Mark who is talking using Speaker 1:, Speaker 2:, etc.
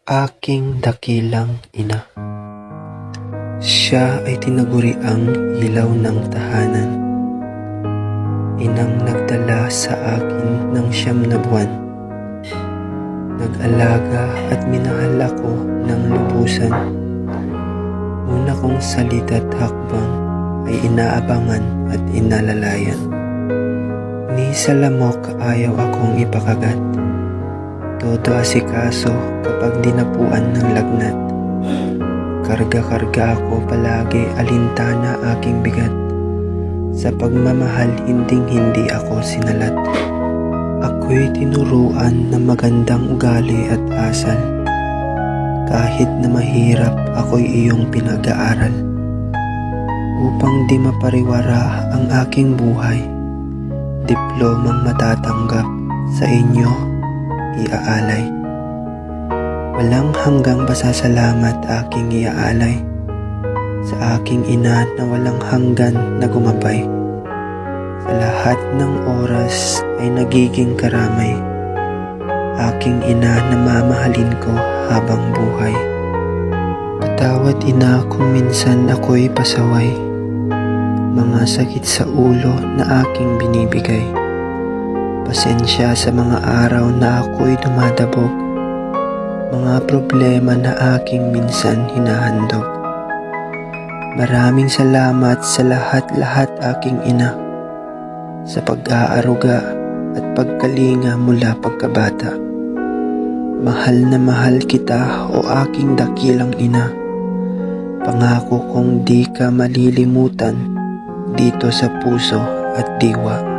Speaker 1: Aking dakilang ina. Siya ay tinaguriang ilaw ng tahanan. Inang nagdala sa akin ng 9 na buwan. Nag-alaga at minahal ako ng lubusan. Una kong salita't hakbang ay inaabangan at inalalayan. Ni sa lamok ayaw akong ipakagat. Todo asikaso kapag dinapuan ng lagnat. Karga-karga ako palagi, alintana aking bigat. Sa pagmamahal hinding-hindi ako sinalat. Ako'y tinuruan ng magandang ugali at asal. Kahit na mahirap ako'y iyong pinag-aaral. Upang di mapariwara ang aking buhay, diplomang matatanggap sa inyo iaalay. Walang hanggang pasasalamat aking iaalay sa aking ina na walang hanggan na gumabay. Sa lahat ng oras ay nagiging karamay. Aking ina na mamahalin ko habang buhay. Patawad ina kung minsan ako'y pasaway. Mga sakit sa ulo na aking binibigay. Pasensya sa mga araw na ako'y dumadabog. Mga problema na aking minsan hinahandog. Maraming salamat sa lahat-lahat aking ina. Sa pag-aaruga at pagkalinga mula pagkabata. Mahal na mahal kita o aking dakilang ina. Pangako kong di ka malilimutan dito sa puso at diwa.